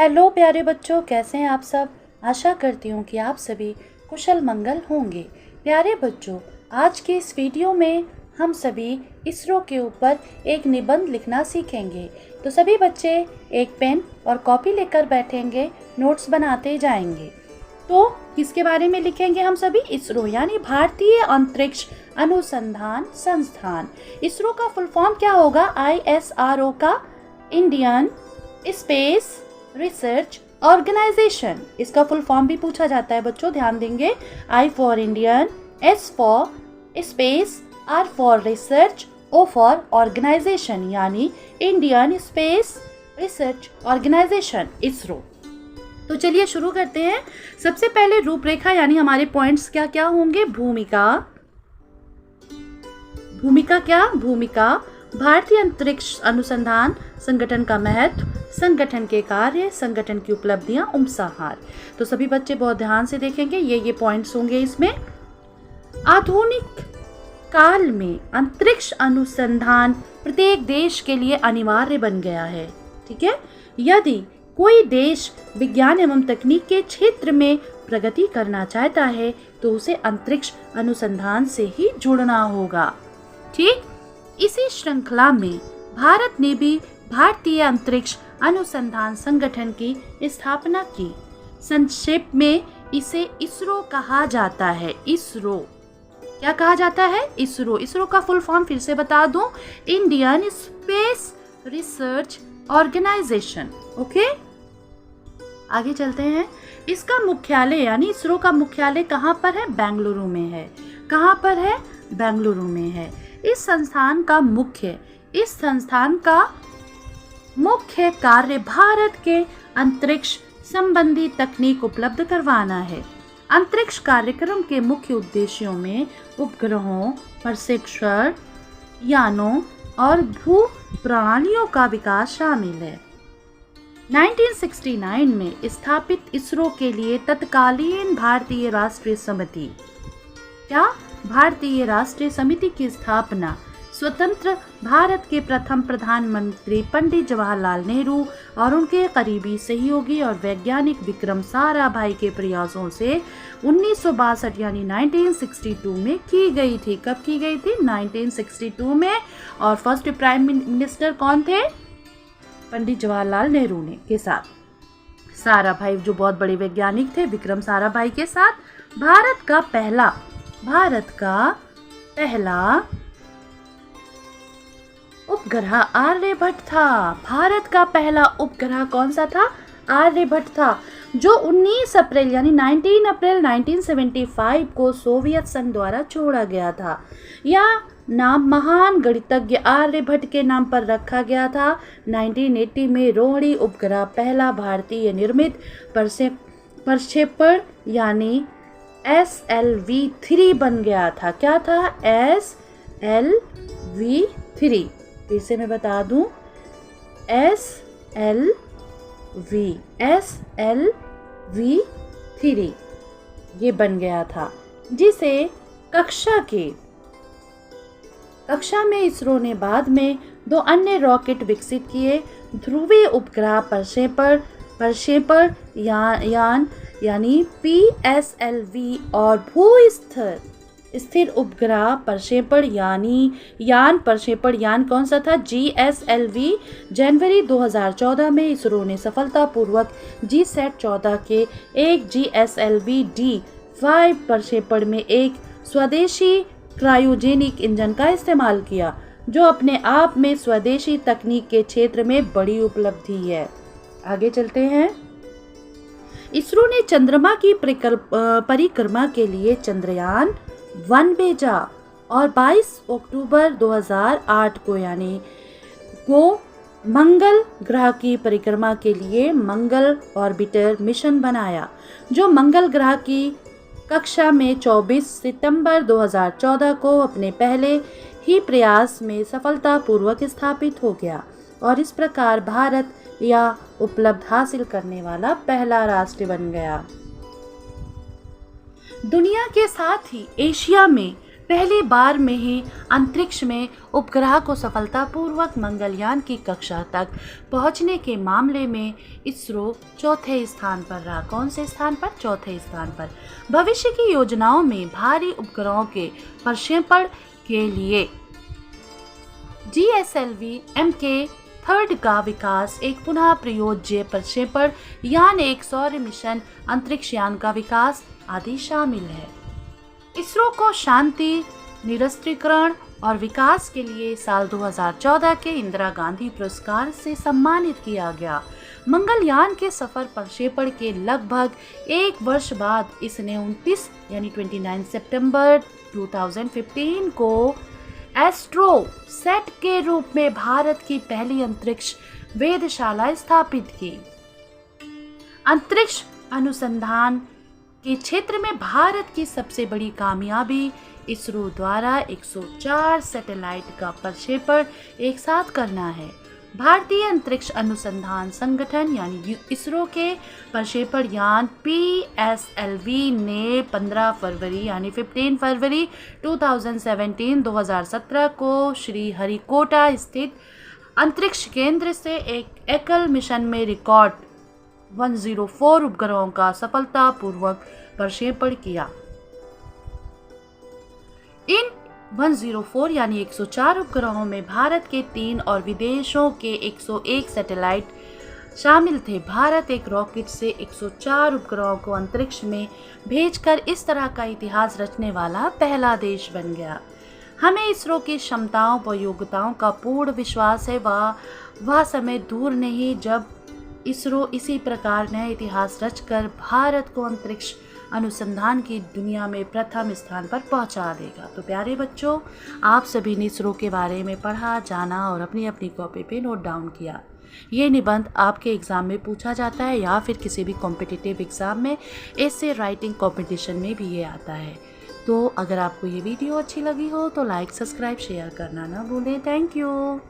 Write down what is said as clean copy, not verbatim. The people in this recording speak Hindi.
हेलो प्यारे बच्चों, कैसे हैं आप सब। आशा करती हूँ कि आप सभी कुशल मंगल होंगे। प्यारे बच्चों, आज के इस वीडियो में हम सभी इसरो के ऊपर एक निबंध लिखना सीखेंगे। तो सभी बच्चे एक पेन और कॉपी लेकर बैठेंगे, नोट्स बनाते जाएंगे। तो किसके बारे में लिखेंगे हम सभी? इसरो यानी भारतीय अंतरिक्ष अनुसंधान संस्थान। इसरो का फुल फॉर्म क्या होगा? ISRO का इंडियन स्पेस रिसर्च ऑर्गेनाइजेशन। इसका फुल फॉर्म भी पूछा जाता है बच्चों, ध्यान देंगे। I for Indian, S for space, R for research, O for organisation यानी Indian space research organisation, ISRO. तो चलिए शुरू करते हैं। सबसे पहले रूपरेखा यानी हमारे पॉइंट्स क्या क्या होंगे? भूमिका, भारतीय अंतरिक्ष अनुसंधान संगठन का महत्व, संगठन के कार्य, संगठन की उपलब्धियां, उपसंहार। तो सभी बच्चे बहुत ध्यान से देखेंगे, ये पॉइंट्स होंगे इसमें। आधुनिक काल में अंतरिक्ष अनुसंधान प्रत्येक देश के लिए अनिवार्य बन गया है। ठीक है, यदि कोई देश विज्ञान एवं तकनीक के क्षेत्र में प्रगति करना चाहता है तो उसे अंतरिक्ष अनुसंधान से ही जुड़ना होगा। ठीक, इसी श्रृंखला में भारत ने भी भारतीय अंतरिक्ष अनुसंधान संगठन की स्थापना की। संक्षेप में इसे इसरो कहा जाता है। इसरो क्या कहा जाता है? इसरो का फुल फॉर्म फिर से बता दूं, Indian space research organisation. Okay, आगे चलते हैं। इसका मुख्यालय यानी इसरो का मुख्यालय कहाँ पर है? बेंगलुरु में है। कहाँ पर है? बेंगलुरु में है। इस संस्थान का मुख्य कार्य भारत के अंतरिक्ष संबंधी तकनीक उपलब्ध करवाना है। अंतरिक्ष कार्यक्रम के मुख्य उद्देश्यों में उपग्रहों, प्रक्षेपण यानों और भू प्रणालियों का विकास शामिल है। 1969 में स्थापित इसरो के लिए तत्कालीन भारतीय राष्ट्रीय समिति की स्थापना स्वतंत्र भारत के प्रथम प्रधानमंत्री पंडित जवाहरलाल नेहरू और उनके करीबी सहयोगी और वैज्ञानिक विक्रम साराभाई के प्रयासों से 1962 यानी 1962 में की गई थी। कब की गई थी? 1962 में। और फर्स्ट प्राइम मिनिस्टर कौन थे? पंडित जवाहरलाल नेहरू ने के साथ साराभाई जो बहुत बड़े वैज्ञानिक थे, विक्रम साराभाई के साथ भारत का पहला उपग्रह आर्यभट्ट था। भारत का पहला उपग्रह कौन सा था? आर्यभट्ट था, जो 19 अप्रैल यानी 19 अप्रैल 1975 को सोवियत संघ द्वारा छोड़ा गया था। यह नाम महान गणितज्ञ आर्यभट्ट के नाम पर रखा गया था। 1980 में रोहिणी उपग्रह पहला भारतीय निर्मित प्रक्षेपण यानी SLV-3 बन गया था। क्या था? SLV-3। फिर से मैं बता दूं, SLV-3 ये बन गया था, जिसे कक्षा में इसरो ने बाद में 2 अन्य रॉकेट विकसित किए। ध्रुवीय उपग्रह प्रक्षेपण यान यानी PSLV और स्थिर उपग्रह प्रक्षेपण यान कौन सा था? GSLV। जनवरी 2014 में इसरो ने सफलतापूर्वक GSAT-14 के एक GSLV-D5 प्रक्षेपण में एक स्वदेशी क्रायोजेनिक इंजन का इस्तेमाल किया, जो अपने आप में स्वदेशी तकनीक के क्षेत्र में बड़ी उपलब्धि है। आगे चलते हैं। इसरो ने चंद्रमा की परिक्रमा के लिए चंद्रयान 1 भेजा और 22 अक्टूबर 2008 को मंगल ग्रह की परिक्रमा के लिए मंगल ऑर्बिटर मिशन बनाया, जो मंगल ग्रह की कक्षा में 24 सितंबर 2014 को अपने पहले ही प्रयास में सफलतापूर्वक स्थापित हो गया और इस प्रकार भारत यह उपलब्धि हासिल करने वाला पहला राष्ट्र बन गया। दुनिया के साथ ही एशिया में पहली बार में ही अंतरिक्ष में उपग्रह को सफलतापूर्वक मंगलयान की कक्षा तक पहुंचने के मामले में इसरो चौथे स्थान पर रहा। कौन से स्थान पर? चौथे स्थान पर। भविष्य की योजनाओं में भारी उपग्रहों के प्रक्षेपण के लिए GSLV Mk3 का विकास, एक पुनः प्रयोज्य प्रक्षेपण यान, एक सौर मिशन अंतरिक्ष यान का विकास आदि शामिल है। इसरो को शांति, निरस्त्रीकरण और विकास के लिए साल 2014 के इंदिरा गांधी पुरस्कार से सम्मानित किया गया। मंगलयान के सफल प्रक्षेपण के लगभग एक वर्ष बाद इसने 29 सितंबर 2015 को एस्ट्रोसैट के रूप में भारत की पहली अंतरिक्ष वेधशाला स्थापित की। अंतरिक्ष अनुसंधान के क्षेत्र में भारत की सबसे बड़ी कामयाबी इसरो द्वारा 104 सैटेलाइट का प्रक्षेपण एक साथ करना है। भारतीय अंतरिक्ष अनुसंधान संगठन यानी इसरो के प्रक्षेपण यान PSLV ने 15 फरवरी 2017 को श्रीहरिकोटा स्थित अंतरिक्ष केंद्र से एक एकल मिशन में रिकॉर्ड 104 उपग्रहों का सफलतापूर्वक प्रक्षेपण किया। इन 104 यानी 104 उपग्रहों में भारत के 3 और विदेशों के 101 सैटेलाइट शामिल थे। भारत एक रॉकेट से 104 उपग्रहों को अंतरिक्ष में भेजकर इस तरह का इतिहास रचने वाला पहला देश बन गया। हमें इसरो की क्षमताओं व योग्यताओं का पूर्ण विश्वास है। वह समय दूर नहीं जब इसरो इसी प्रकार नया इतिहास रचकर भारत को अंतरिक्ष अनुसंधान की दुनिया में प्रथम स्थान पर पहुंचा देगा। तो प्यारे बच्चों, आप सभी ने इसरो के बारे में पढ़ा, जाना और अपनी अपनी कॉपी पे नोट डाउन किया। ये निबंध आपके एग्ज़ाम में पूछा जाता है या फिर किसी भी कॉम्पिटिटिव एग्ज़ाम में, ऐसे राइटिंग कॉम्पिटिशन में भी ये आता है। तो अगर आपको ये वीडियो अच्छी लगी हो तो लाइक, सब्सक्राइब, शेयर करना ना भूलें। Thank you.